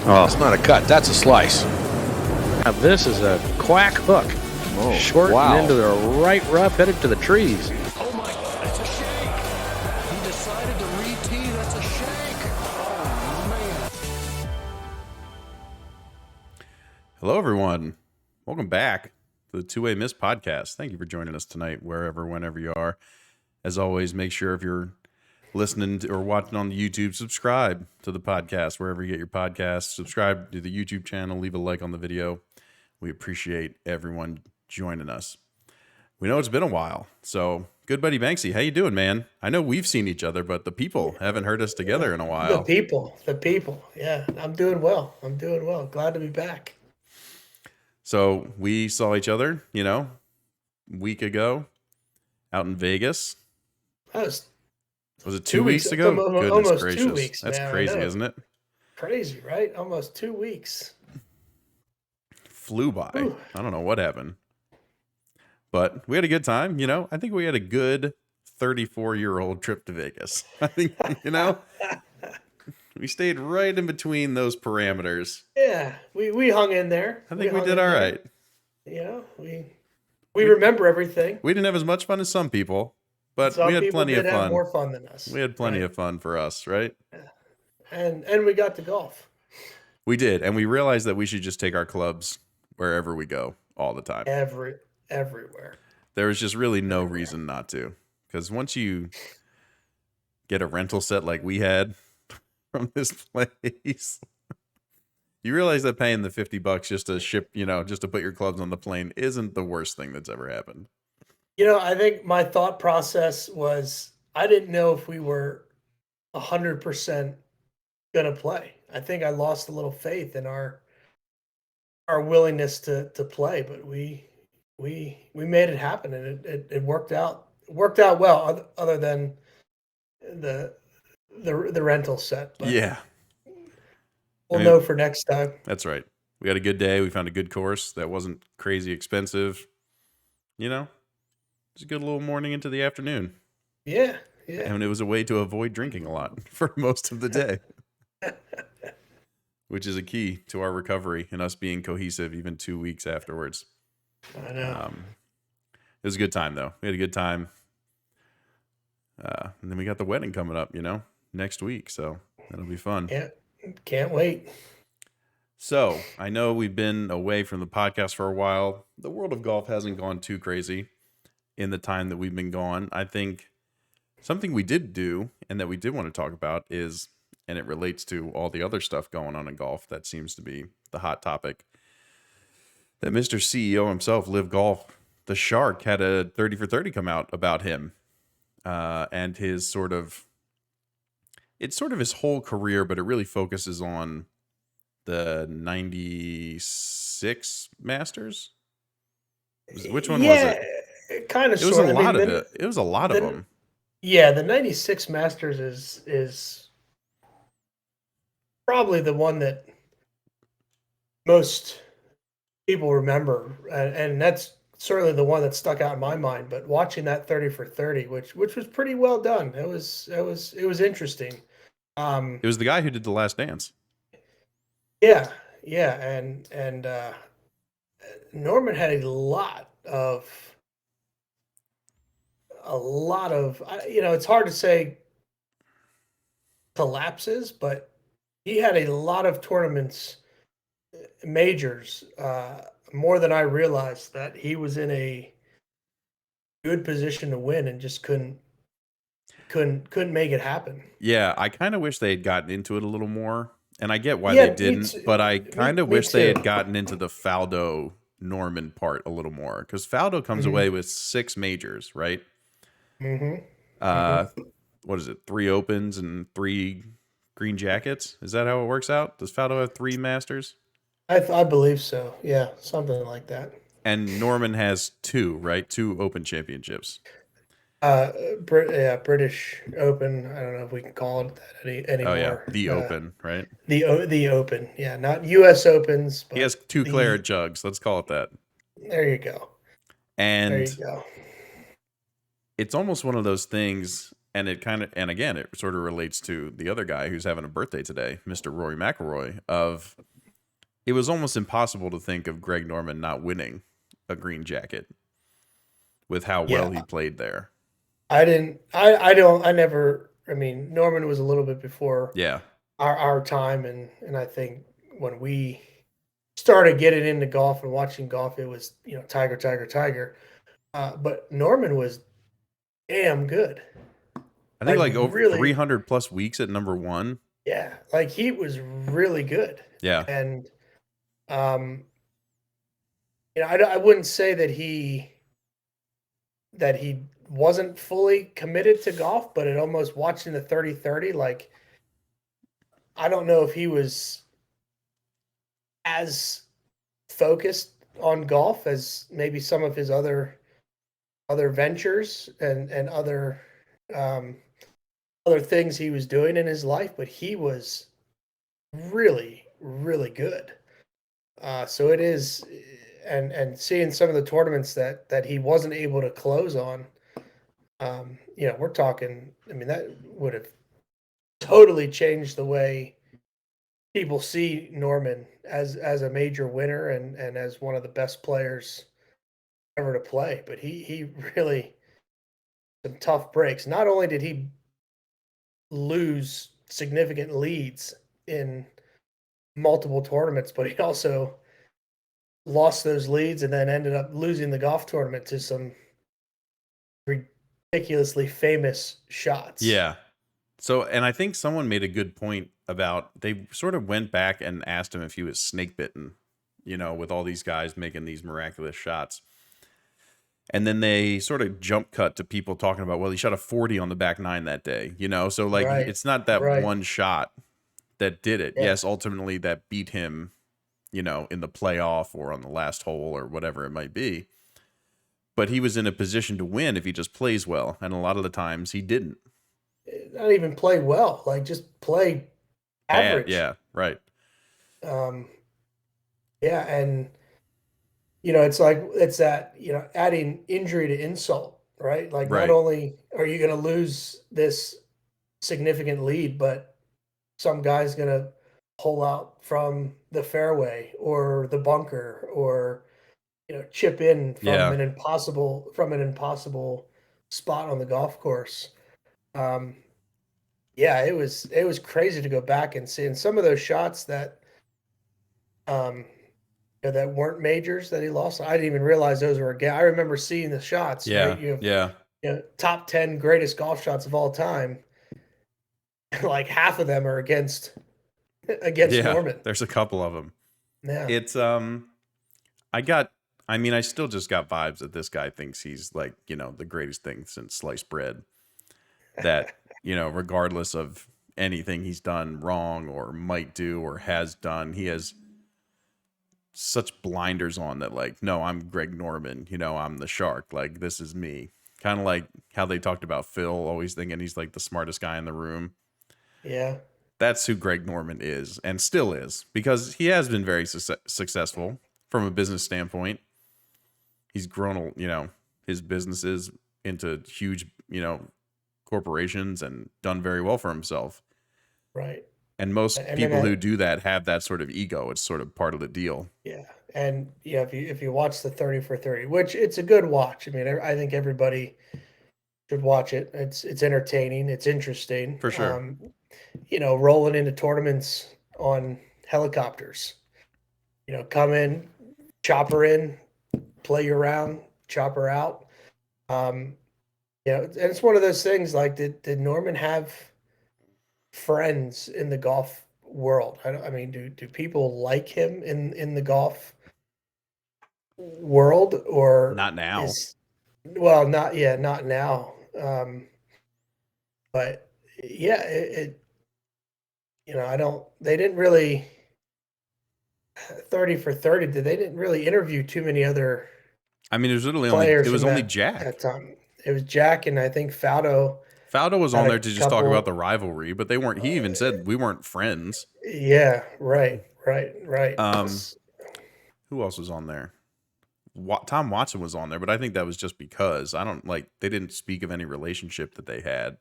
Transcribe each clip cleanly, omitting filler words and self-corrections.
That's not a cut. That's a slice. Now this is a quack hook. Oh, Short wow. and into the right rough, headed to the trees. Oh my, it's a shank. He decided to re-tee. That's a shank. Oh, man. Hello, everyone. Welcome back to the Two-Way Miss podcast. Thank you for joining us tonight, whenever you are. As always, make sure if you're listening or watching on the YouTube, subscribe to the podcast, wherever you get your podcasts. Subscribe to the YouTube channel. Leave a like on the video. We appreciate everyone joining us. We know it's been a while. So, good buddy Banksy, how you doing, man? I know we've seen each other, but the people haven't heard us together in a while. The people. Yeah, I'm doing well. Glad to be back. So we saw each other, a week ago out in Vegas. Was it 2 weeks ago? Goodness almost gracious. 2 weeks. That's man, crazy, isn't it? Crazy, right? Almost 2 weeks. Flew by. Ooh. I don't know what happened. But we had a good time, I think we had a good 34-year-old trip to Vegas. I think, we stayed right in between those parameters. Yeah, we hung in there. I think we did all right. We remember everything. We didn't have as much fun as some people, but Some we had people plenty did of have fun. more fun than us. We had plenty right? of fun for us, right? And we got to golf. We did, and we realized that we should just take our clubs wherever we go all the time. Everywhere. There was just really no reason not to, because once you get a rental set like we had from this place, you realize that paying the $50 just to ship, just to put your clubs on the plane isn't the worst thing that's ever happened. I think my thought process was I didn't know if we were 100% going to play. I think I lost a little faith in our willingness to play, but we made it happen, and it worked out well, other than the rental set. But Yeah. we'll know for next time. That's right. We had a good day. We found a good course that wasn't crazy expensive. Just a good little morning into the afternoon. Yeah. And it was a way to avoid drinking a lot for most of the day, which is a key to our recovery and us being cohesive even 2 weeks afterwards. I know. It was a good time, though. We had a good time. And then we got the wedding coming up, next week. So that'll be fun. Yeah, can't wait. So I know we've been away from the podcast for a while. The world of golf hasn't gone too crazy in the time that we've been gone. I think something we did do and that we did want to talk about is, and it relates to all the other stuff going on in golf that seems to be the hot topic, that Mr. CEO himself, Live Golf, the Shark, had a 30 for 30 come out about him and his it's sort of his whole career, but it really focuses on the 96 Masters. Which one was it? Kind of. It was a lot of it. It was a lot of them. Yeah, the 96 Masters is probably the one that most people remember, and that's certainly the one that stuck out in my mind. But watching that 30 for 30, which was pretty well done, it was interesting. It was the guy who did The Last Dance. Yeah, and Norman had a lot of it's hard to say collapses, but he had a lot of tournaments, majors, more than I realized, that he was in a good position to win and just couldn't make it happen. Yeah, I kind of wish they had gotten into it a little more, and I get why they didn't, but I kind of wish they had gotten into the Faldo Norman part a little more, because Faldo comes away with 6 majors, right? What is it? 3 Opens and 3 Green Jackets? Is that how it works out? Does Faldo have 3 Masters? I believe so. Yeah, something like that. And Norman has 2, right? 2 Open championships. British Open. I don't know if we can call it that anymore. Oh yeah, the Open, right? The Open. Yeah, not U.S. Opens. But he has 2 claret jugs. Let's call it that. There you go. And there you go. It's almost one of those things, and again, it sort of relates to the other guy who's having a birthday today, Mr. Rory McIlroy. It was almost impossible to think of Greg Norman not winning a green jacket with how well he played there. I didn't. I don't. I never. I mean, Norman was a little bit before Yeah, our time, and I think when we started getting into golf and watching golf, it was Tiger, Tiger, Tiger. But Norman was damn good. I think like over really, 300 plus weeks at number one. yeah, like he was really good. Yeah, And I wouldn't say that he wasn't fully committed to golf, but it almost watching the 30-30, like I don't know if he was as focused on golf as maybe some of his other ventures and um, other things he was doing in his life, but he was really, really good. So it is, and seeing some of the tournaments that he wasn't able to close on, we're talking. I mean, that would have totally changed the way people see Norman as a major winner and as one of the best players ever to play. But he really some tough breaks. Not only did he lose significant leads in multiple tournaments, but he also lost those leads and then ended up losing the golf tournament to some ridiculously famous shots. yeah. So, and I think someone made a good point about they sort of went back and asked him if he was snake bitten, with all these guys making these miraculous shots. And then they sort of jump cut to people talking about, well, he shot a 40 on the back nine that day, So like, Right. it's not that Right. one shot that did it. Yeah. Yes, ultimately that beat him, in the playoff or on the last hole or whatever it might be. But he was in a position to win if he just plays well. And a lot of the times he didn't. Not even play well, like just play average. Yeah, right. Yeah, and it's like it's that adding injury to insult, right? Like Right. not only are you going to lose this significant lead, but some guy's going to pull out from the fairway or the bunker or chip in from Yeah. an impossible spot on the golf course. Yeah, it was crazy to go back and see, and some of those shots that that weren't majors that he lost. I didn't even realize those were again. I remember seeing the shots. Yeah. Right? You have, Yeah. Top 10 greatest golf shots of all time. Like half of them are against Norman. There's a couple of them. Yeah. It's I still just got vibes that this guy thinks he's like, the greatest thing since sliced bread. That, regardless of anything he's done wrong or might do or has done, he has such blinders on that, like, no, I'm Greg Norman, I'm the shark, like, this is me. Kind of like how they talked about Phil, always thinking he's like the smartest guy in the room. Yeah. That's who Greg Norman is and still is, because he has been very successful from a business standpoint. He's grown, his businesses into huge, corporations and done very well for himself. Right. And most people who do that have that sort of ego. It's sort of part of the deal. Yeah. And if you watch the 30 for 30, which it's a good watch. I mean, I think everybody should watch it. It's entertaining. It's interesting. For sure. Rolling into tournaments on helicopters. Come in, chopper in, play your round, chopper out. And it's one of those things like, did Norman have friends in the golf world? I mean, do people like him in the golf world or Not now. Not now. But yeah, they didn't really 30 for 30. They didn't really interview too many other. I mean, it was literally only Jack. At that time. It was Jack and I think Faudo. Faudo was on there to just talk about the rivalry, but they weren't. He even said we weren't friends. Yeah, right. Who else was on there? Tom Watson was on there, but I think that was just because they didn't speak of any relationship that they had.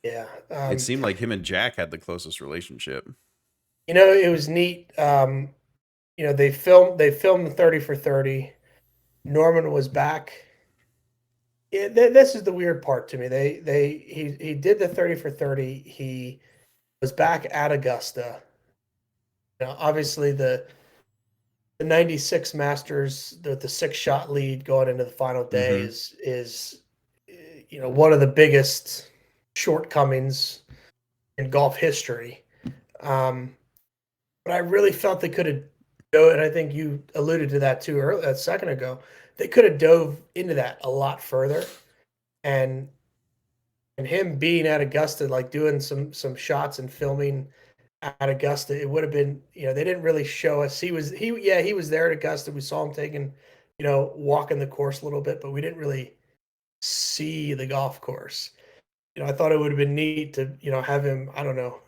Yeah. It seemed like him and Jack had the closest relationship. It was neat. They filmed the 30 for 30. Norman was back. This is the weird part to me. He did the 30 for 30. He was back at Augusta. Obviously the 96 Masters, the 6-shot lead going into the final day is one of the biggest shortcomings in golf history. But I really felt they could have dove, and I think you alluded to that too a second ago. They could have dove into that a lot further, and him being at Augusta, like doing some shots and filming at Augusta, it would have been, they didn't really show us. He was there at Augusta. We saw him taking, walking the course a little bit, but we didn't really see the golf course. I thought it would have been neat to, have him, I don't know,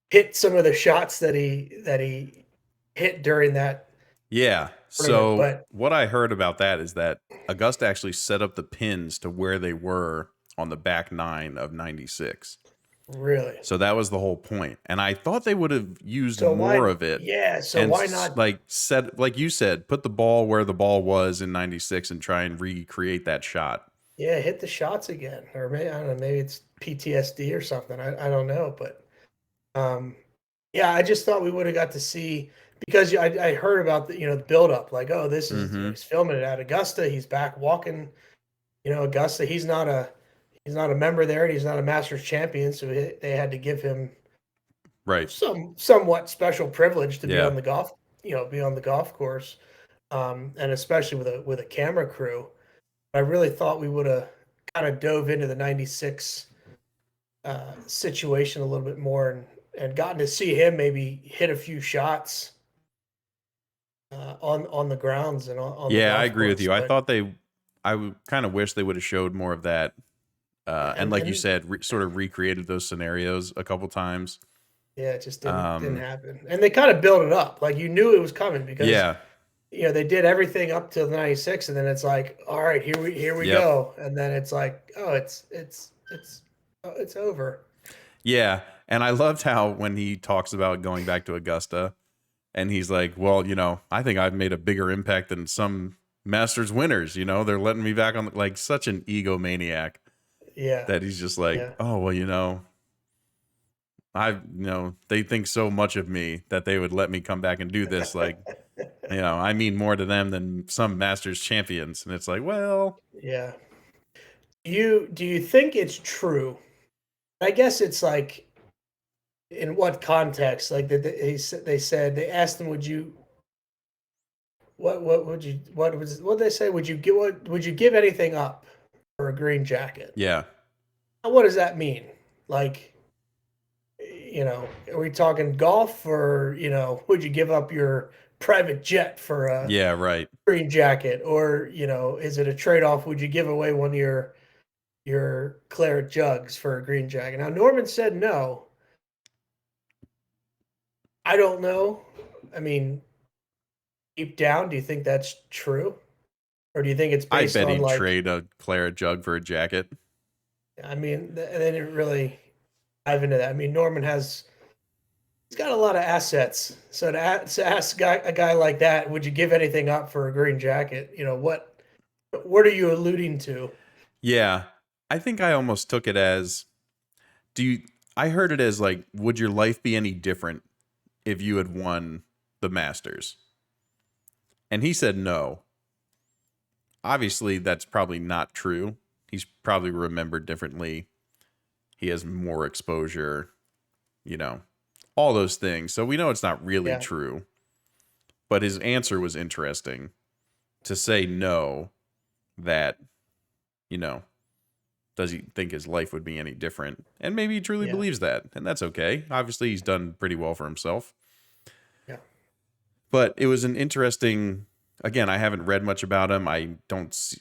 hit some of the shots that he hit during that Yeah. tournament. So But what I heard about that is that Augusta actually set up the pins to where they were on the back 9 of 96. really, So that was the whole point. And I thought they would have used so more why? of it. Yeah. So And why not? like you said, put the ball where the ball was in 96 and try and recreate that shot. Yeah, hit the shots again, or maybe I don't know. Maybe it's PTSD or something. I don't know, but yeah, I just thought we would have got to see, because I heard about the build up, like, oh, this is he's filming it at Augusta. He's back walking, Augusta. He's not a member there, and he's not a Masters champion, so they had to give him Right. somewhat special privilege to be Yeah. on the golf, be on the golf course, and especially with a camera crew. I really thought we would have kind of dove into the 96 situation a little bit more, and gotten to see him maybe hit a few shots on the grounds and on the Yeah, golf I agree with course. you. I But thought I kind of wish they would have showed more of that. And like you and said, sort of recreated those scenarios a couple times. yeah, it just didn't Um, happen. And they kind of built it up, like you knew it was coming, because yeah. they did everything up till 96, and then it's like, all right, here we Yep. go, and then it's like, oh, it's over. Yeah. And I loved how when he talks about going back to Augusta and he's like, well, I think I've made a bigger impact than some Masters winners. They're letting me back on, like, such an egomaniac Yeah, that he's just like, yeah. oh, well, they think so much of me that they would let me come back and do this. Like, I mean more to them than some Masters champions. And it's like, well, Yeah. Do you think it's true? I guess it's like, in what context? Like, they asked him, what did they say? Would you give anything up for a green jacket? yeah. What does that mean? Like, are we talking golf, or would you give up your private jet for a Yeah, right. green jacket? Or is it a trade-off? Would you give away one of your claret jugs for a green jacket? Now, Norman said no. I don't know. I mean, deep down, do you think that's true? Or do you think it's I based bet on, he'd like, trade a claret jug for a jacket. I mean, they didn't really dive into that. I mean, he's got a lot of assets. So to ask a guy like that, would you give anything up for a green jacket? What are you alluding to? Yeah. I think I almost took it as, I heard it as like, would your life be any different if you had won the Masters? And he said no. Obviously, that's probably not true. He's probably remembered differently. He has more exposure, all those things. So we know it's not really Yeah. true. But his answer was interesting, to say no, that, does he think his life would be any different? And maybe he truly Yeah. believes that. And that's okay. Obviously, he's done pretty well for himself. Yeah. But it was an interesting, again, I haven't read much about him. I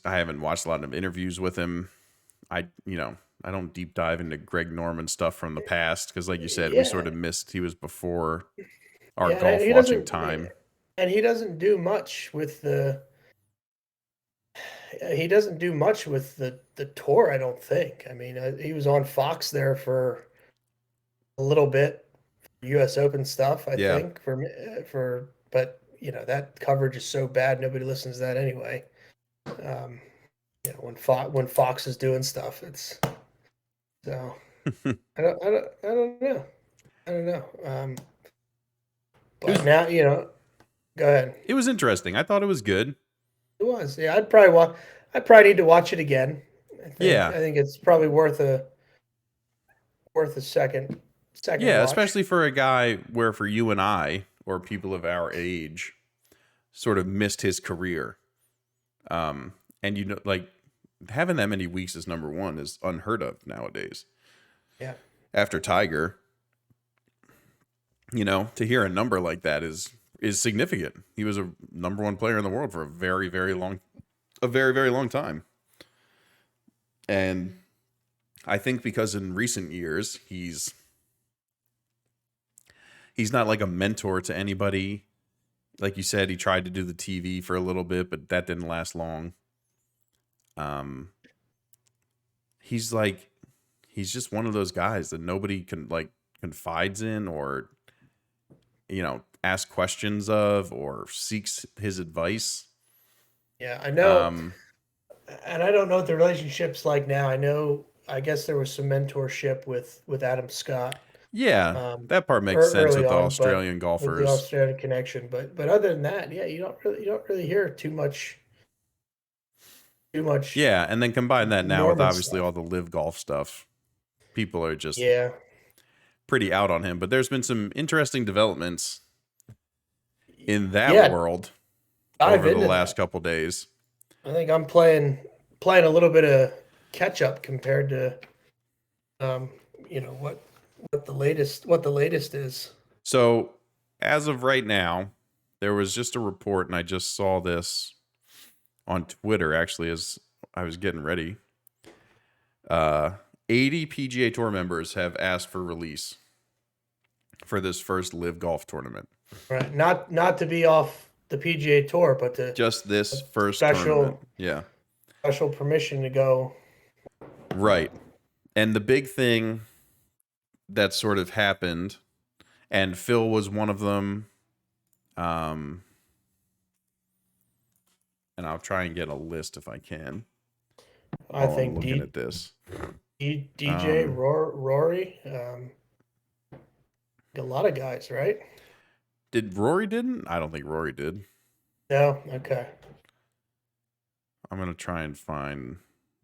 haven't watched a lot of interviews with him. I don't deep dive into Greg Norman stuff from the past, because like you said, we Yeah. sort of missed, he was before our Yeah, and golf he watching doesn't time. and he doesn't do much with the he doesn't do much with the tour, I don't think. I mean, he was on Fox there for a little bit, U.S. Open stuff, I Yeah. think, but that coverage is so bad, nobody listens to that anyway. When Fox is doing stuff, it's so I don't know. I don't know. But now, go ahead. It was interesting. I thought it was good. It was, yeah. I'd probably need to watch it again. I Yeah. think it's probably worth a second Yeah, watch. especially for a guy where for you and I, or people of our age, sort of missed his career. And like having that many weeks as number one is unheard of nowadays. Yeah. After Tiger, to hear a number like that is significant. He was a number one player in the world for a very, very long time. And I think because in recent years he's not like a mentor to anybody. Like you said, he tried to do the TV for a little bit, but that didn't last long. He's just one of those guys that nobody can confides in or ask questions of or seeks his advice. Yeah, I know. And I don't know what the relationship's like now. I guess there was some mentorship with Adam Scott. Yeah, that part makes sense Early with the on, but Australian with the golfers. Australian connection. But other than that, yeah, you don't really hear too much Yeah, and then combine that now with Norman obviously stuff. all the live golf stuff. People are just Yeah. pretty out on him, but there's been some interesting developments in that Yeah, world dive over the into last that. couple days. I think I'm playing a little bit of catch up compared to um, what the latest is. So, as of right now, there was just a report, and I just saw this on Twitter actually as I was getting ready. 80 PGA Tour members have asked for release for this first live golf tournament. Right. Not to be off the PGA Tour, but to Just this first tournament. special Yeah. special permission to go. Right. And the big thing that sort of happened, and Phil was one of them. And I'll try and get a list if I can. I while I'm think looking at this. DJ Rory, a lot of guys, right? Did Rory didn't? I don't think Rory did. No, okay. I'm gonna try and find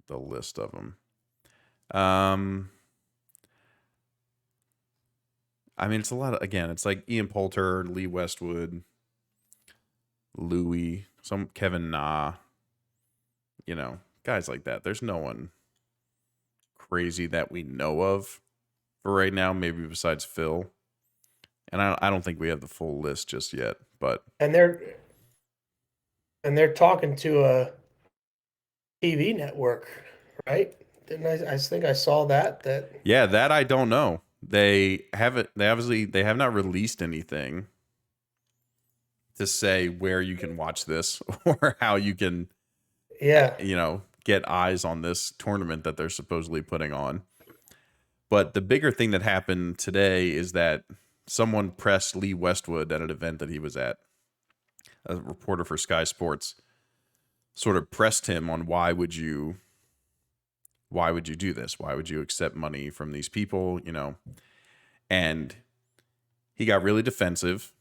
the list of them. I mean, it's a lot of, again, it's like Ian Poulter, Lee Westwood, Louis, some Kevin Na, guys like that. There's no one crazy that we know of for right now, maybe besides Phil. And I don't think we have the full list just yet, but And they're talking to a TV network, right? Didn't I think I saw that yeah, that I don't know. They haven't. They have not released anything to say where you can watch this or how you can, yeah. get eyes on this tournament that they're supposedly putting on. But the bigger thing that happened today is that someone pressed Lee Westwood at an event that he was at. A reporter for Sky Sports sort of pressed him on why would you do this? Why would you accept money from these people? And he got really defensive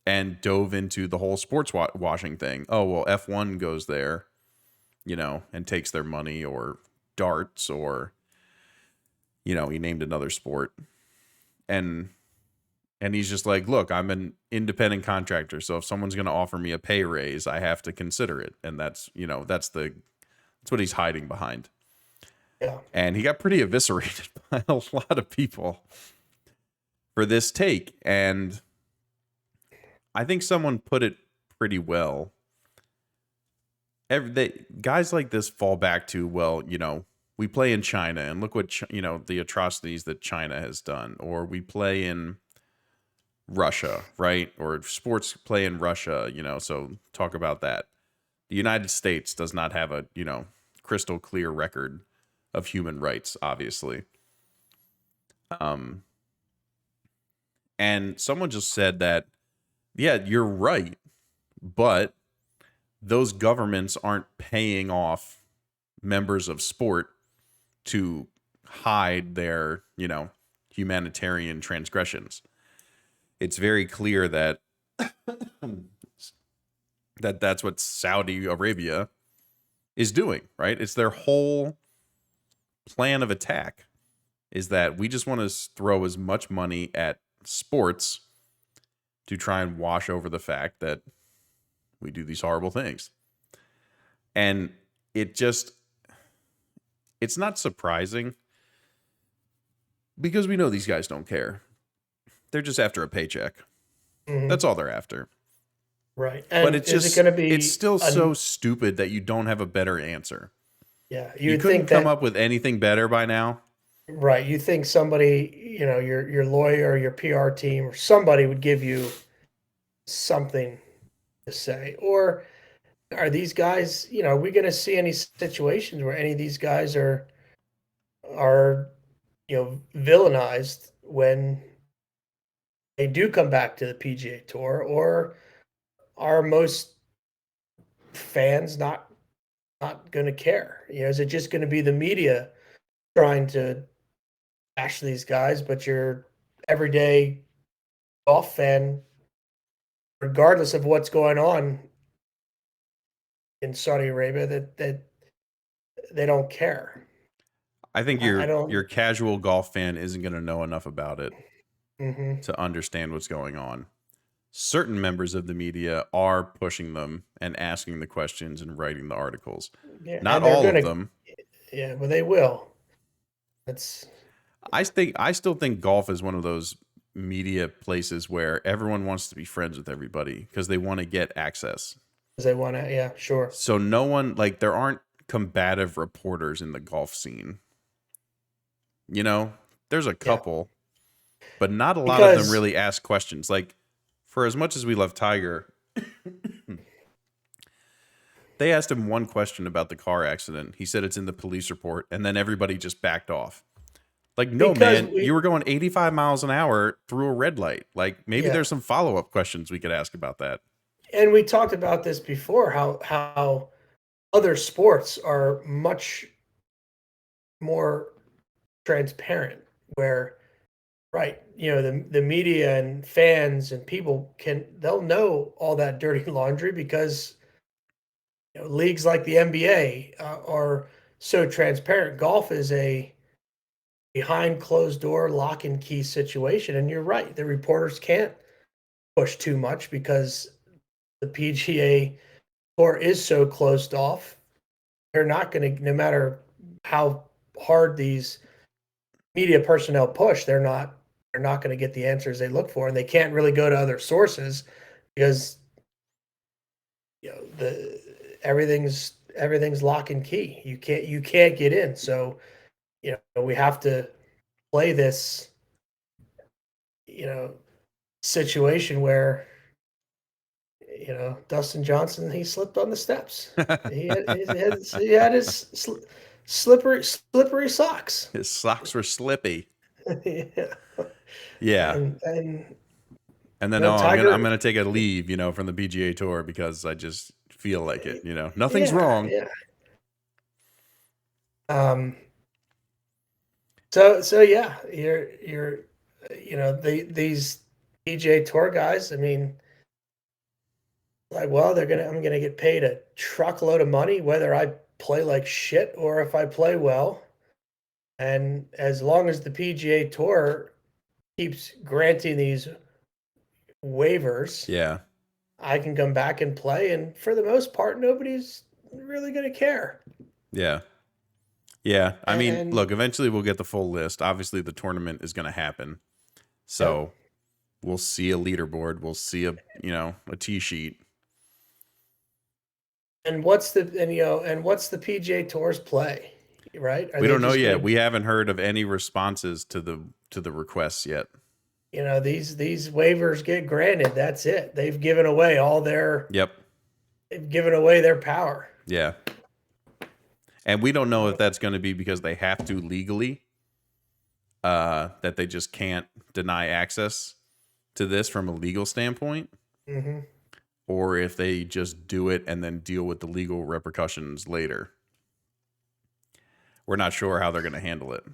and dove into the whole sports washing thing. Oh, well, F1 goes there, and takes their money, or darts, or, he named another sport. And he's just like, look, I'm an independent contractor. So if someone's going to offer me a pay raise, I have to consider it. And that's what he's hiding behind. Yeah. And he got pretty eviscerated by a lot of people for this take. And I think someone put it pretty well. Guys like this fall back to, well, we play in China and look what, the atrocities that China has done. Or we play in Russia, right? Or sports play in Russia, so talk about that. The United States does not have a, crystal clear record of human rights, obviously. And someone just said that, yeah, you're right, but those governments aren't paying off members of sport to hide their, humanitarian transgressions. It's very clear that that's what Saudi Arabia is doing, right? It's their whole plan of attack is that we just want to throw as much money at sports to try and wash over the fact that we do these horrible things. And it's not surprising because we know these guys don't care. They're just after a paycheck. Mhm. That's all they're after. Right. And But it's is just, it going to be it's still so stupid that you don't have a better answer. Yeah, You you'd couldn't think come that, up with anything better by now. right? You think somebody, your lawyer or your PR team or somebody would give you something to say, or are these guys, are we going to see any situations where any of these guys are villainized when they do come back to the PGA Tour, or are most fans not going to care? Is it just going to be the media trying to bash these guys, but your everyday golf fan, regardless of what's going on in Saudi Arabia, that they don't care? I think I your don't. casual golf fan isn't going to know enough about it Mhm. to understand what's going on. Certain members of the media are pushing them and asking the questions and writing the articles. Yeah, Not and they're all of gonna. them. Yeah, well, they will. That's I still think golf is one of those media places where everyone wants to be friends with everybody because they want to get access. because they want to. Yeah, sure. So no one there aren't combative reporters in the golf scene. There's a Yeah, couple, but not a lot of them because really ask questions. Like, for as much as we love Tiger, they asked him one question about the car accident. He said it's in the police report, and then everybody just backed off. Like, no, because man, you were going 85 miles an hour through a red light. Like, maybe yeah, there's some follow-up questions we could ask about that. and we talked about this before. How other sports are much more transparent, where right, the media and fans and people they'll know all that dirty laundry because leagues like the NBA are so transparent. Golf is a behind closed door lock and key situation, and you're right, the reporters can't push too much because the PGA Tour is so closed off. They're not going to, no matter how hard these media personnel push, they're not going to get the answers they look for, and they can't really go to other sources because the everything's lock and key. You can't get in. So we have to play this situation where Dustin Johnson, he slipped on the steps. He had his slippery socks. His socks were slippy. Yeah. Yeah. And And then, I'm Tiger. gonna take a leave, from the PGA Tour because I just feel like it. Nothing's Yeah, wrong. yeah. So yeah, you're these PGA Tour guys. I mean, like, well, I'm gonna get paid a truckload of money whether I play like shit or if I play well. And as long as the PGA Tour keeps granting these waivers, Yeah. I can come back and play. And for the most part, nobody's really going to care. Yeah. Yeah. I mean, And look, eventually we'll get the full list. Obviously, the tournament is going to happen. So we'll see a leaderboard. We'll see a tee sheet. and what's the PGA Tour's play, right? Are We they don't know just yet. gonna, We haven't heard of any responses to the requests yet. these waivers get granted. That's it. They've given away all their Yep. they've given away their power. Yeah. And we don't know if that's going to be because they have to legally, that they just can't deny access to this from a legal standpoint, Mm-hmm. or if they just do it and then deal with the legal repercussions later. We're not sure how they're going to handle it.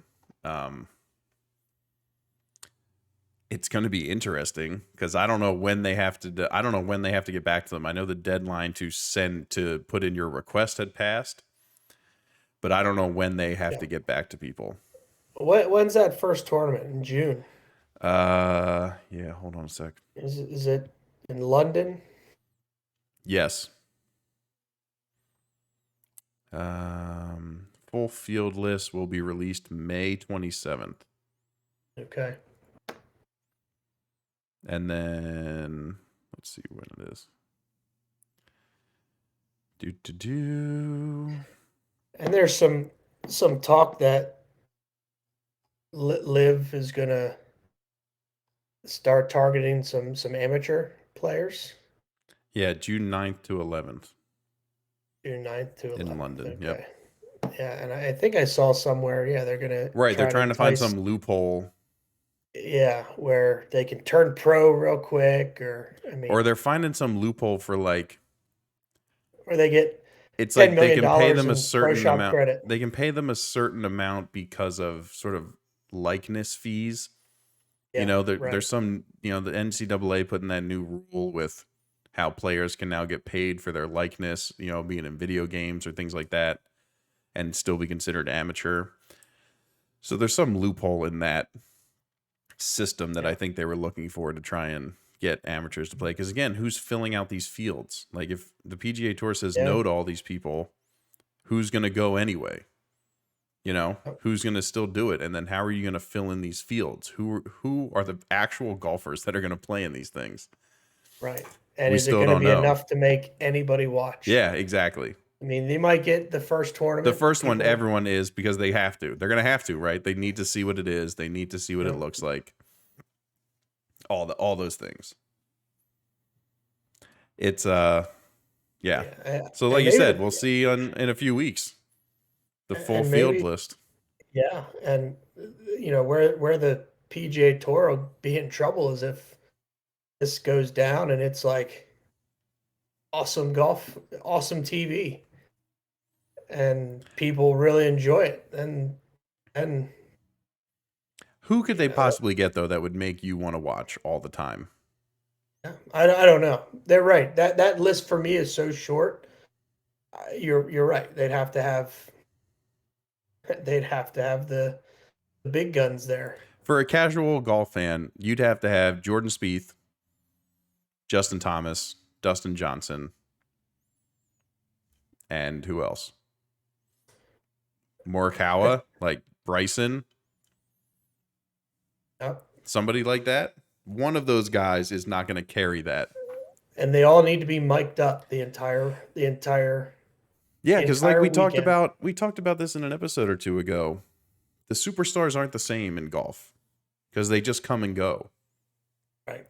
It's going to be interesting because I don't know when they have to. I don't know when they have to get back to them. I know the deadline to put in your request had passed, but I don't know when they have to get back to people. When's that first tournament? In June? Yeah. Hold on a sec. Is it in London? Yes. Full field list will be released May 27th. Okay. And then let's see when it is. And there's some talk that Liv is gonna start targeting some amateur players. Yeah, June 9th to 11th. June 9th to 11th. In London, Okay. yep. Yeah, and I think I saw somewhere, they're gonna They're trying to find entice- some loophole. Yeah, where they can turn pro real quick, or They're finding some loophole for like, or they get it's $10 like they million can pay them in a certain pro shop amount. credit. They can pay them a certain amount because of sort of likeness fees. Yeah, There's some, the NCAA putting that new rule with how players can now get paid for their likeness, being in video games or things like that, and still be considered amateur. So there's some loophole in that system that I think they were looking for to try and get amateurs to play. Because again, who's filling out these fields? Like if the PGA Tour says no to all these people, who's going to go anyway? Who's going to still do it? And then how are you going to fill in these fields? Who are the actual golfers that are going to play in these things? Right. And We is it still going to don't be know. enough to make anybody watch? Yeah, exactly. I mean, they might get the first tournament. The first one, people- everyone is, because they have to. They're going to have to, right? They need to see what it is. They need to see what it looks like. All those things. It's yeah. So like you said, we'll see in a few weeks the full and field maybe- list. Yeah, and where the PGA Tour will be in trouble is if this goes down and it's like awesome golf, awesome TV, and people really enjoy it. And Who could they possibly get though that would make you want to watch all the time? I don't know. They're right. That list for me is so short. You're right. They'd have to have the big guns there. For a casual golf fan, you'd have to have Jordan Spieth, Justin Thomas, Dustin Johnson, and who else? Morikawa, like Bryson, Yep. somebody like that. One of those guys is not going to carry that. And they all need to be mic'd up the entire Yeah, because like we entire talked about this in an episode or two ago. The superstars aren't the same in golf because they just come and go. right.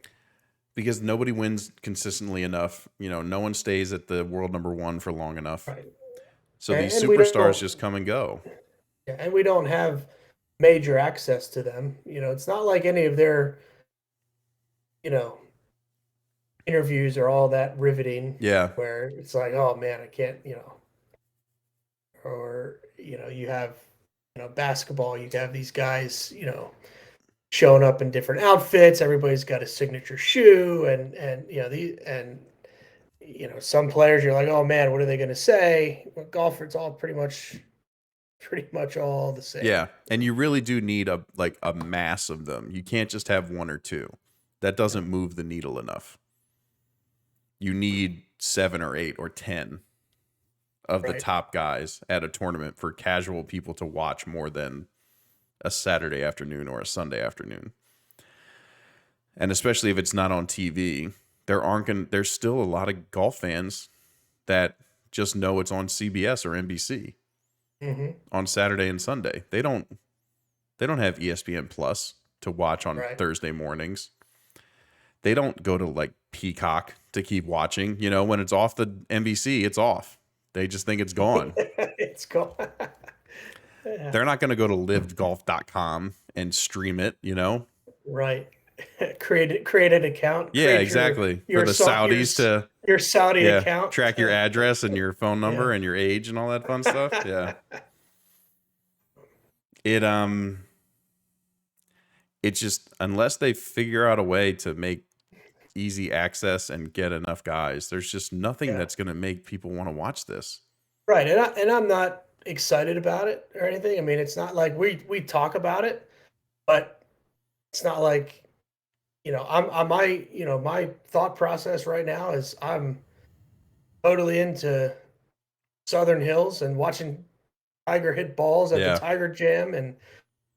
Because nobody wins consistently enough. No one stays at the world number one for long enough. Right. So these And we don't- superstars just come and go. Yeah, and we don't have major access to them. It's not like any of their interviews are all that riveting. Yeah. Where it's like, oh man, I can't, or you have basketball, you have these guys, showing up in different outfits, everybody's got a signature shoe, and some players you're like, oh man, what are they going to say? Well, golfer, it's all pretty much all the same. Yeah. And you really do need a mass of them. You can't just have one or two. That doesn't move the needle enough. You need 7 or 8 or 10 of the Right. top guys at a tournament for casual people to watch more than a Saturday afternoon or a Sunday afternoon. And especially if it's not on TV, there's still a lot of golf fans that just know it's on CBS or NBC Mm-hmm. on Saturday and Sunday. They don't have ESPN Plus to watch on Right. Thursday mornings. They don't go to like Peacock to keep watching. You know, when it's off the NBC, it's off. They just think it's gone. It's gone. Yeah. They're not going to go to livegolf.com and stream it, you know? Right. Create an account. Yeah, Create exactly. Your For the Saudis to your Saudi account. track your address and your phone number and your age and all that fun stuff. Yeah. It's just, unless they figure out a way to make easy access and get enough guys, there's just nothing that's going to make people want to watch this. Right. And I'm not excited about it or anything. I mean, it's not like we talk about it, but it's not like, my thought process right now is I'm totally into Southern Hills and watching Tiger hit balls at the Tiger Jam and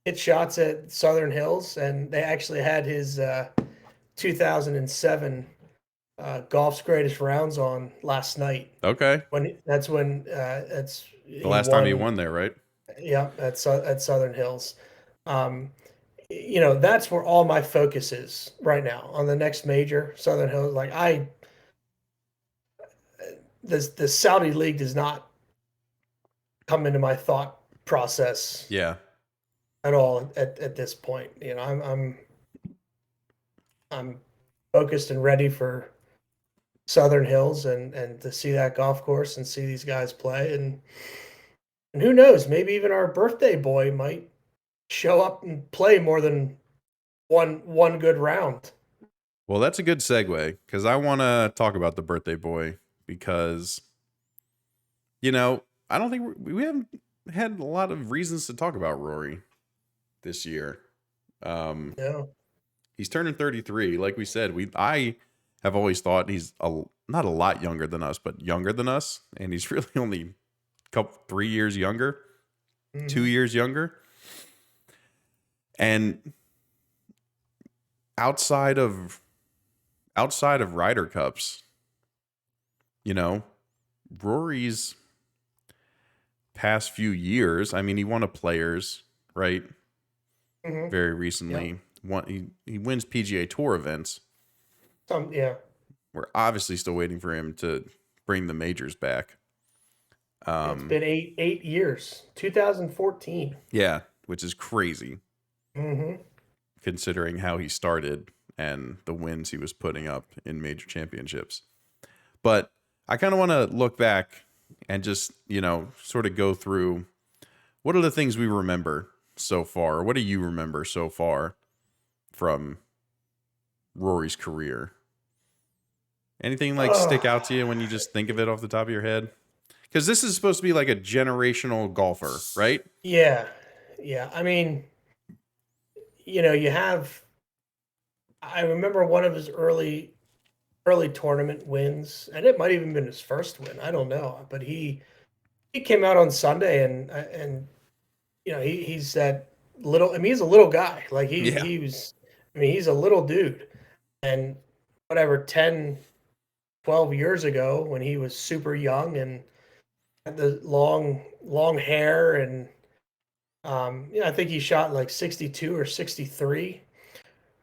hit shots at Southern Hills. And they actually had his 2007 Golf's Greatest Rounds on last night. Okay. That's the last time he won there, right? Yeah, at Southern Hills. That's where all my focus is right now on the next major, Southern Hills. Like the Saudi League does not come into my thought process. Yeah. At all at this point. I'm focused and ready for Southern Hills and to see that golf course and see these guys play and who knows, maybe even our birthday boy might show up and play more than one good round. Well, that's a good segue because I want to talk about the birthday boy because, I don't think we haven't had a lot of reasons to talk about Rory this year. No. He's turning 33. Like we said, I have always thought he's not a lot younger than us, but younger than us. And he's really only 3 years younger, 2 years younger. And outside of Ryder Cups, Rory's past few years, I mean, he won a Players, right? Mm-hmm. Very recently. He wins PGA Tour events. We're obviously still waiting for him to bring the majors back. It's been eight years. 2014. Yeah, which is crazy. Mm-hmm. Considering how he started and the wins he was putting up in major championships. But I kind of want to look back and just, sort of go through what are the things we remember so far? What do you remember so far from Rory's career? Anything stick out to you when you just think of it off the top of your head? Because this is supposed to be like a generational golfer, right? Yeah. Yeah. I mean, I remember one of his early tournament wins, and it might even been his first win. I don't know, but he came out on Sunday and he's that little. I mean, he's a little guy. Like he was. I mean, he's a little dude, and whatever 10, 12 years ago when he was super young and had the long hair and I think he shot like 62 or 63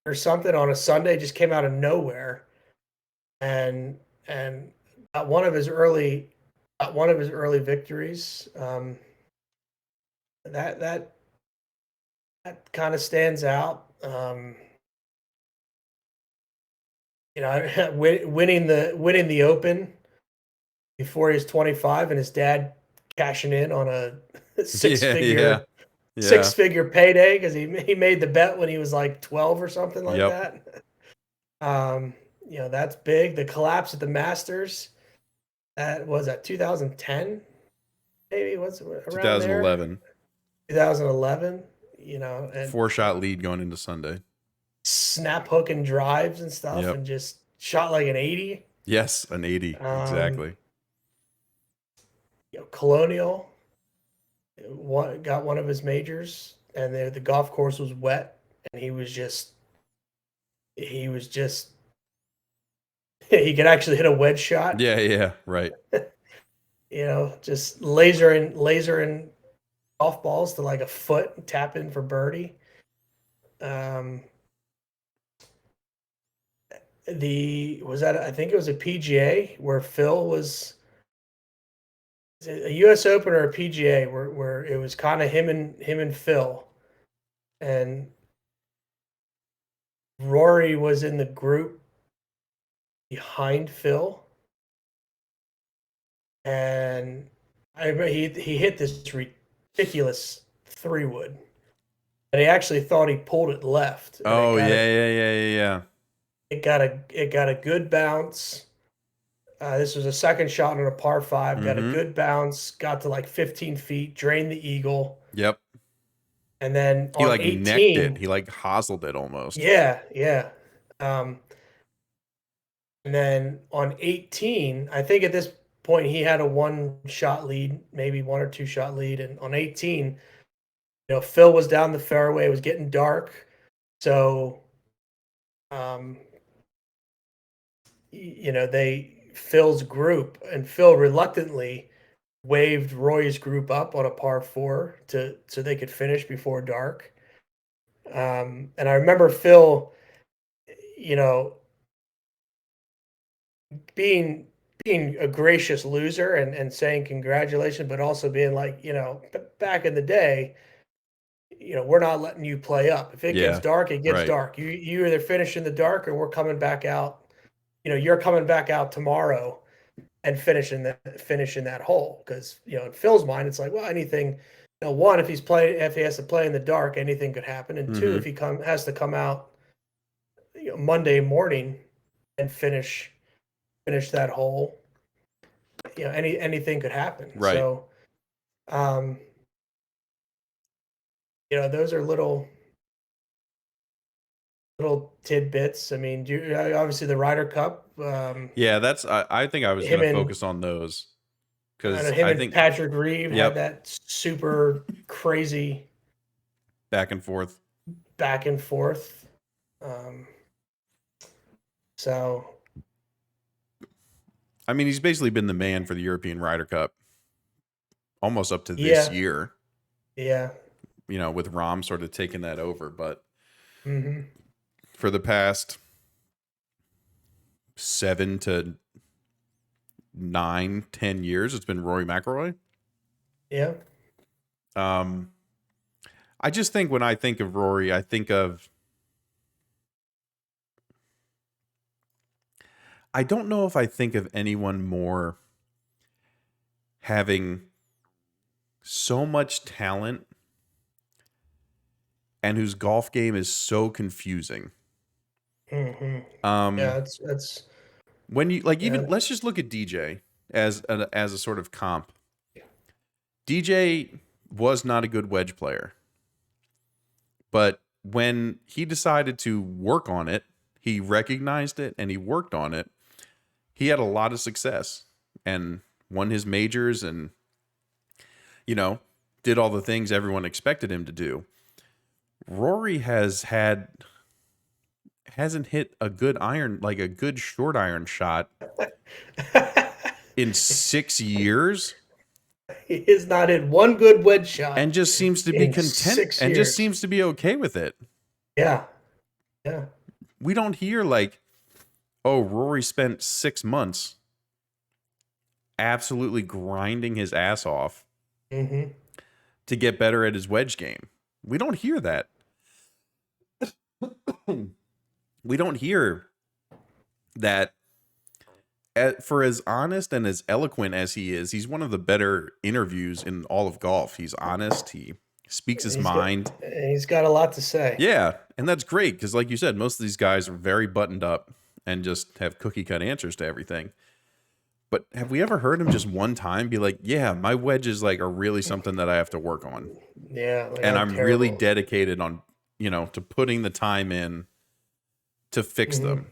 or something on a Sunday, just came out of nowhere and got one of his early victories. That kind of stands out. Winning the Open before he was 25 and his dad cashing in on a six-figure payday because he made the bet when he was like 12 or something like that. That's big. The collapse at the Masters, that was at 2010, maybe what's around 2011. 2011. And 4-shot lead going into Sunday. Snap hook and drives and stuff, and just shot like an 80. Yes, an 80 exactly. Colonial got one of his majors, and the golf course was wet, and he could actually hit a wedge shot. Yeah, right. Just lasering golf balls to like a foot and tap in for birdie. I think it was a PGA where Phil was a US Open or a PGA where it was kind of him and Phil, and Rory was in the group behind Phil, and I remember he hit this ridiculous 3-wood, and he actually thought he pulled it left. And Oh yeah. it got a good bounce. This was a second shot on a par 5. Got a good bounce. Got to like 15 feet. Drained the eagle. Yep. And then He on like 18, necked it. He like hostled it almost. yeah. And then on 18, I think at this point he had a 1-shot lead, maybe 1 or 2-shot lead. And on 18, Phil was down the fairway. It was getting dark, so Phil's group, and Phil reluctantly waved Roy's group up on a par 4 so they could finish before dark. And I remember Phil, being a gracious loser and saying congratulations, but also being like, back in the day, we're not letting you play up. If it gets dark, it gets dark. You either finish in the dark or we're coming back out. You're coming back out tomorrow and finishing that hole. Because, in Phil's mind, it's like, well, anything, one, if he has to play in the dark, anything could happen. And two, if he has to come out Monday morning and finish that hole, anything could happen. Right. So, those are little tidbits. I mean, obviously the Ryder Cup. Yeah, I think I was going to focus on those because I think Patrick Reed had that super crazy back and forth. So, I mean, he's basically been the man for the European Ryder Cup almost up to this year. Yeah. With Rahm sort of taking that over, but mm-hmm. for the past 7 to 9, 10 years, it's been Rory McIlroy. Yeah. I just think when I think of Rory, I don't know if I think of anyone more having so much talent and whose golf game is so confusing. Mm-hmm. Yeah, that's when you even let's just look at DJ as a sort of comp. DJ was not a good wedge player, but when he decided to work on it, he recognized it and he worked on it. He had a lot of success and won his majors and, did all the things everyone expected him to do. Rory hasn't hit a good iron, like a good short iron shot in 6 years. He has not hit one good wedge shot. And just seems to be content and just seems to be okay with it. Yeah. Yeah. We don't hear like, oh, Rory spent 6 months absolutely grinding his ass off to get better at his wedge game. We don't hear that. We don't hear that. For as honest and as eloquent as he is, he's one of the better interviews in all of golf. He's honest. He speaks his mind. He's got a lot to say. Yeah, and that's great because, like you said, most of these guys are very buttoned up and just have cookie cut answers to everything. But have we ever heard him just one time be like, yeah, my wedges are really something that I have to work on. Yeah. And I'm really dedicated on, to putting the time in to fix them.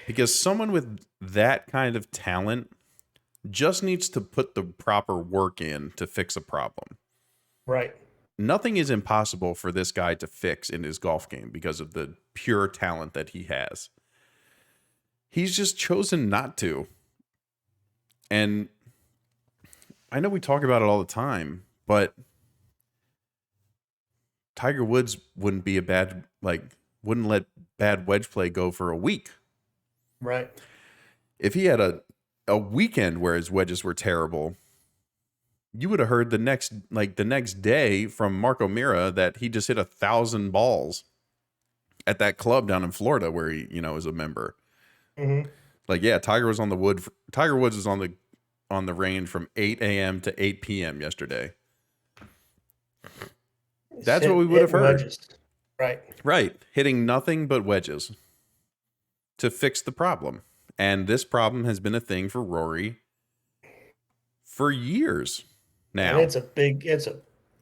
Because someone with that kind of talent just needs to put the proper work in to fix a problem. Right. Nothing is impossible for this guy to fix in his golf game because of the pure talent that he has. He's just chosen not to. And I know we talk about it all the time, but Tiger Woods wouldn't let bad wedge play go for a week. Right. If he had a weekend where his wedges were terrible, you would have heard the next day from Marco Mira that he just hit 1,000 balls at that club down in Florida where he, is a member. Mm-hmm. Like, yeah, Tiger Woods was on the range from 8 a.m. to 8 p.m. yesterday. That's what we would have heard. Wedges. Right. Right. Hitting nothing but wedges to fix the problem. And this problem has been a thing for Rory for years now. And it's a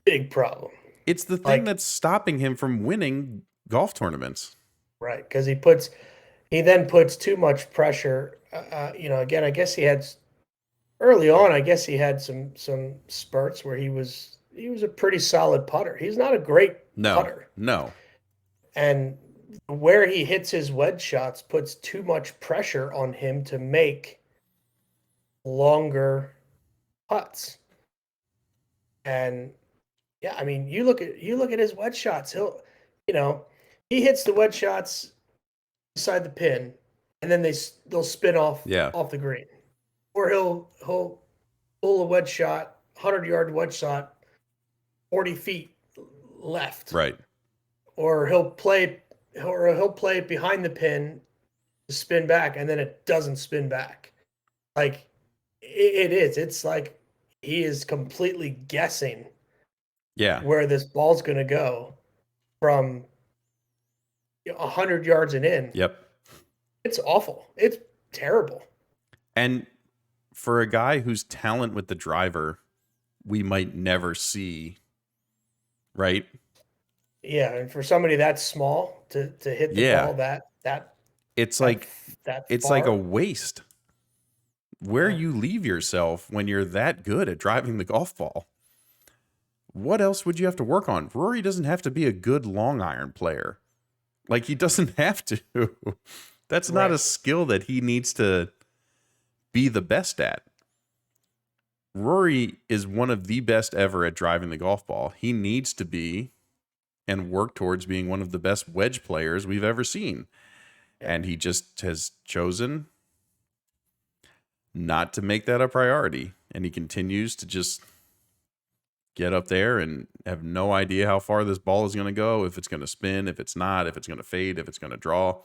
big problem. It's the thing that's stopping him from winning golf tournaments. Right. Because he then puts too much pressure. Again, I guess he had early on, I guess he had some spurts where he was a pretty solid putter. He's not a great putter. No. And where he hits his wedge shots puts too much pressure on him to make longer putts. And yeah, I mean, you look at his wedge shots. He hits the wedge shots beside the pin, and then they'll spin off the green, or he'll pull a wedge shot, 100-yard wedge shot, 40 feet left, right, or he'll play it behind the pin to spin back, and then it doesn't spin back. Like it's like he is completely guessing where this ball's going to go from 100 yards and in. Yep. It's awful. It's terrible. And for a guy whose talent with the driver we might never see, right? Yeah, and for somebody that small to hit the ball that it's like a waste. Where you leave yourself when you're that good at driving the golf ball. What else would you have to work on? Rory doesn't have to be a good long iron player. Like, he doesn't have to. That's not a skill that he needs to be the best at. Rory is one of the best ever at driving the golf ball. He needs to be and work towards being one of the best wedge players we've ever seen. And he just has chosen not to make that a priority. And he continues to just get up there and have no idea how far this ball is going to go, if it's going to spin, if it's not, if it's going to fade, if it's going to draw.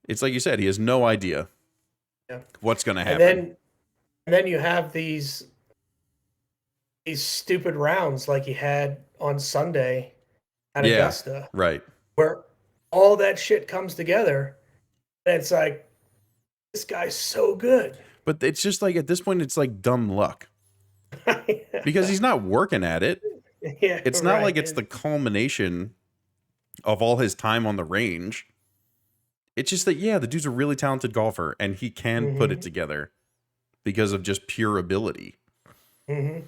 It's like you said, he has no idea what's going to happen. And then you have these stupid rounds like he had on Sunday at Augusta. Right. Where all that shit comes together. And it's like, this guy's so good. But it's just like, at this point, it's like dumb luck. Because he's not working at it. Yeah, it's not like it's the culmination of all his time on the range. It's just that, the dude's a really talented golfer and he can put it together because of just pure ability. Mm-hmm.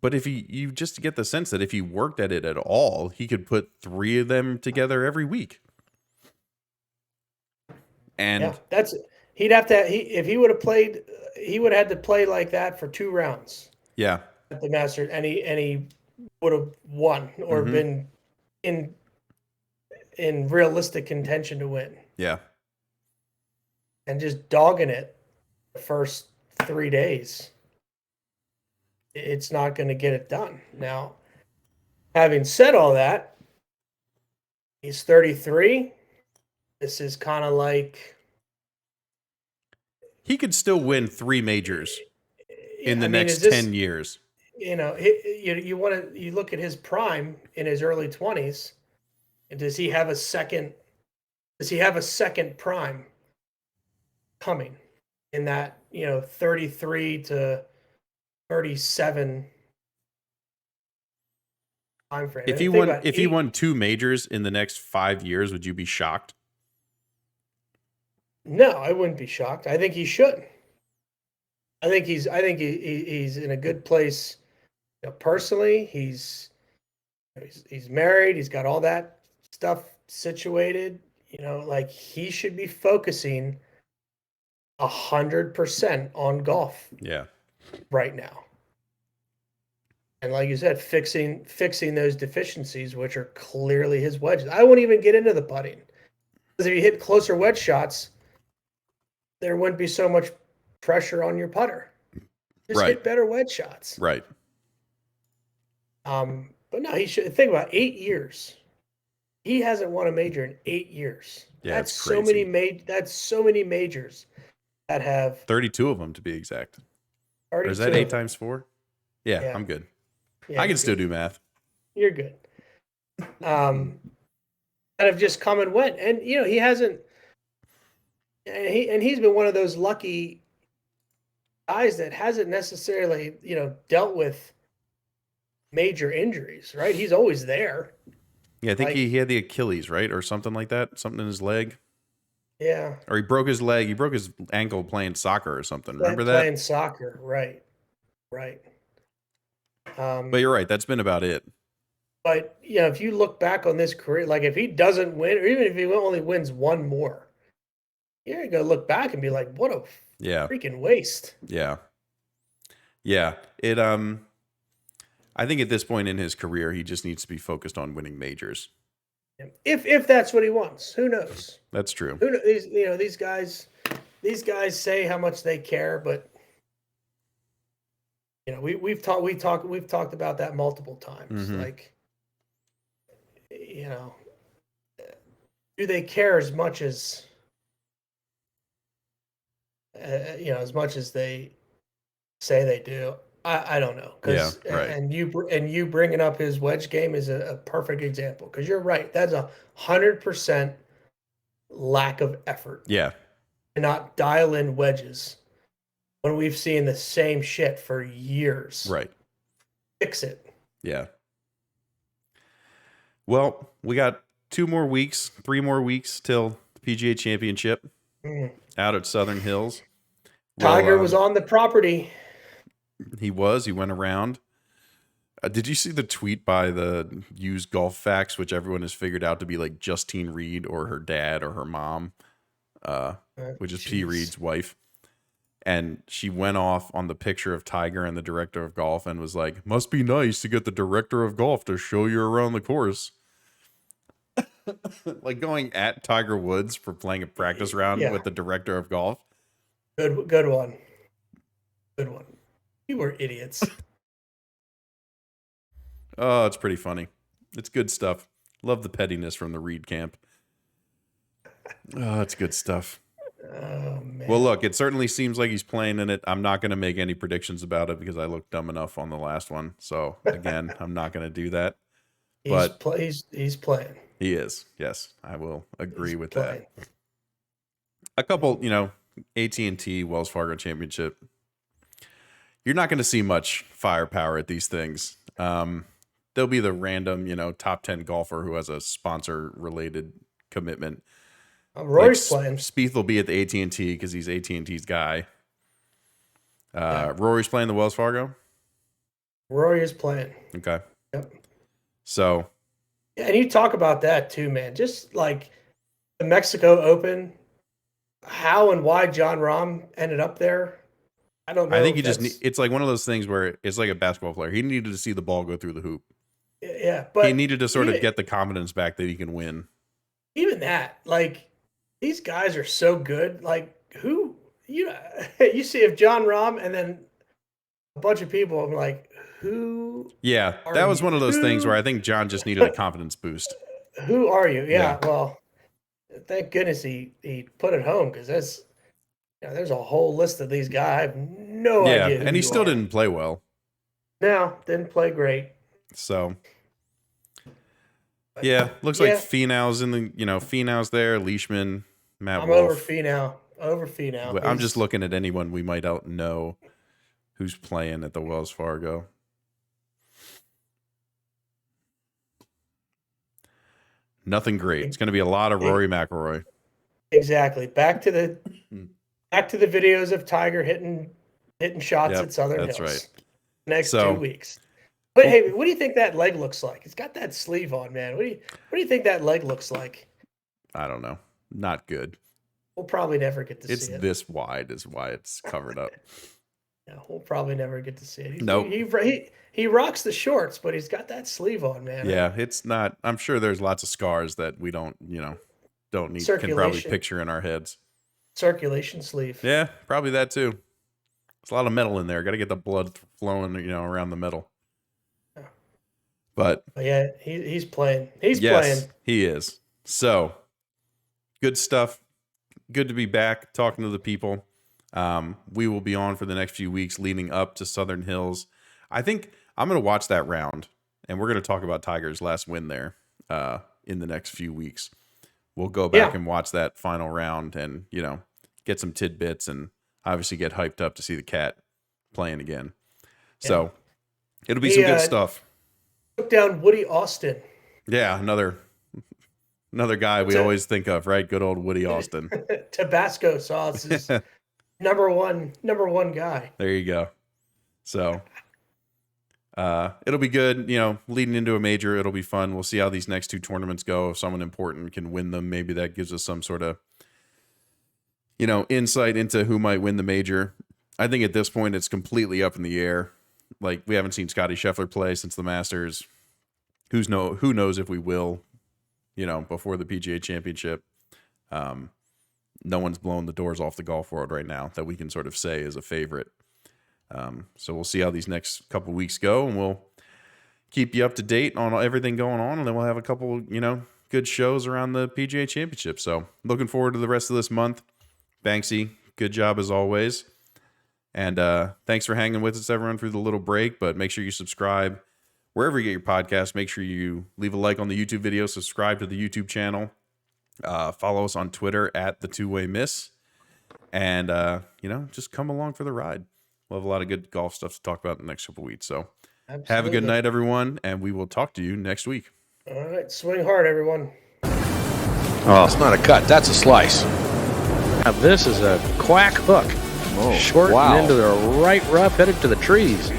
But if you just get the sense that if he worked at it at all, he could put 3 of them together every week. And he'd have to, if he would have played, he would have had to play like that for 2 rounds. Yeah. At the Masters, and he would have won or been in realistic contention to win. Yeah. And just dogging it the first 3 days, it's not going to get it done. Now, having said all that, he's 33. This is kind of like, he could still win 3 majors in the next 10 years. You look at his prime in his early 20s, and does he have a second prime coming in that, 33 to 37 time frame? If he won 2 majors in the next 5 years, would you be shocked? No, I wouldn't be shocked. I think he should. I think he's in a good place. Personally, he's married. He's got all that stuff situated. Like, he should be focusing 100% on golf. Yeah. Right now. And like you said, fixing those deficiencies, which are clearly his wedges. I won't even get into the putting, because if you hit closer wedge shots, there wouldn't be so much pressure on your putter. Just Right. hit better wedge shots. Right. But no, he should think about 8 years. He hasn't won a major in 8 years. Yeah, that's it's so crazy. that's so many majors that have 32 of them to be exact. Or is that 32 8 of them. times 4? Yeah, Yeah. I'm good. Yeah, I can you're still good. do math. You're good. That have just come and went, and he hasn't. And he's been one of those lucky guys that hasn't necessarily dealt with major injuries. Right? He's always there. Yeah, I think Like- he had the Achilles, right? Or something like that. Something in his leg. Yeah. Or he broke his leg. He broke his ankle playing soccer or something. Remember that? Playing soccer, right? Right. But you're right. That's been about it. But if you look back on this career, like if he doesn't win, or even if he only wins one more, you're gonna look back and be like, "What a Yeah. freaking waste!" Yeah. Yeah. It I think at this point in his career, he just needs to be focused on winning majors. If that's what he wants, who knows? That's true. Who knows? These guys say how much they care, but we've talked about that multiple times. Mhm. Like, do they care as much as as much as they say they do? I don't know. Yeah, right. And you bringing up his wedge game is a perfect example, because you're right. That's 100% lack of effort Yeah. to not dial in wedges when we've seen the same shit for years. Right. Fix it. Yeah. Well, we got 3 more weeks till the PGA Championship out at Southern Hills. Tiger was on the property. He went around. Did you see the tweet by the Used Golf Facts, which everyone has figured out to be like Justine Reed or her dad or her mom, which is P. Jeez. Reed's wife. And she went off on the picture of Tiger and the director of golf and was like, "Must be nice to get the director of golf to show you around the course." Like going at Tiger Woods for playing a practice round with the director of golf. Good one. Good one. You were idiots. Oh, it's pretty funny. It's good stuff. Love the pettiness from the Reed camp. Oh, it's good stuff. Oh, man. Well, look, it certainly seems like he's playing in it. I'm not going to make any predictions about it because I looked dumb enough on the last one. So, again, I'm not going to do that. But he's playing. He is. Yes, I will agree He's with playing. that. A couple, AT&T Wells Fargo Championship. You're not going to see much firepower at these things. There'll be the random, top 10 golfer who has a sponsor-related commitment. Rory's playing. Spieth will be at the AT&T because he's AT&T's guy. Rory's playing the Wells Fargo? Rory is playing. Okay. Yep. So. Yeah, and you talk about that too, man. Just like the Mexico Open, how and why John Rahm ended up there, I don't know. I think it's like one of those things where it's like a basketball player. He needed to see the ball go through the hoop. Yeah, but he needed to sort of get the confidence back that he can win. Even that, like, these guys are so good. Like, who you see if John Rahm and then a bunch of people, I'm like, who? Yeah, that was one of those things where I think John just needed a confidence boost. Who are you? Yeah. Well, thank goodness he put it home, because there's a whole list of these guys. I have no idea. Yeah, and he still didn't play well. No, didn't play great. So, yeah, looks like Finau's in the, Finau's there, Leishman, Matt Wolff. Over Finau. I'm just looking at anyone we might know who's playing at the Wells Fargo. Nothing great. It's going to be a lot of Rory McIlroy. Exactly. Back to the videos of Tiger hitting shots at Southern Hills. That's right. Next 2 weeks. But hey, what do you think that leg looks like? It's got that sleeve on, man. What do you think that leg looks like? I don't know. Not good. We'll probably never get to see it. It's this wide is why it's covered up. Yeah, we'll probably never get to see it. Nope. He rocks the shorts, but he's got that sleeve on, man. Yeah, it's not. I'm sure there's lots of scars that we don't need can probably picture in our heads. circulation sleeve. Yeah, probably that too. There's a lot of metal in there. Got to get the blood flowing, around the metal. Yeah. But yeah, he's playing. He's yes, playing. he is. So good stuff. Good to be back talking to the people. We will be on for the next few weeks leading up to Southern Hills. I think I'm going to watch that round, and we're going to talk about Tiger's last win there in the next few weeks. We'll go back and watch that final round and, get some tidbits and obviously get hyped up to see the cat playing again. Yeah. So it'll be some good stuff. Took down Woody Austin. Yeah, another guy we always think of, right? Good old Woody Austin. Tabasco sauce is number one guy. There you go. So it'll be good, leading into a major. It'll be fun. We'll see how these next two tournaments go. If someone important can win them, maybe that gives us some sort of, insight into who might win the major. I think at this point it's completely up in the air. Like, we haven't seen Scottie Scheffler play since the Masters. Who knows if we will, before the PGA Championship. No one's blowing the doors off the golf world right now that we can sort of say is a favorite. So we'll see how these next couple weeks go, and we'll keep you up to date on everything going on, and then we'll have a couple, good shows around the PGA Championship. So looking forward to the rest of this month. Banksy, good job as always. And thanks for hanging with us, everyone, through the little break. But make sure you subscribe wherever you get your podcast. Make sure you leave a like on the YouTube video, subscribe to the YouTube channel, follow us on Twitter at the Two-Way Miss, and just come along for the ride. We'll have a lot of good golf stuff to talk about in the next couple of weeks. So Have a good night, everyone, and we will talk to you next week. All right, swing hard, everyone. Oh, it's not a cut. That's a slice. Now this is a quack hook. Oh, Short wow. and into the right rough, headed to the trees.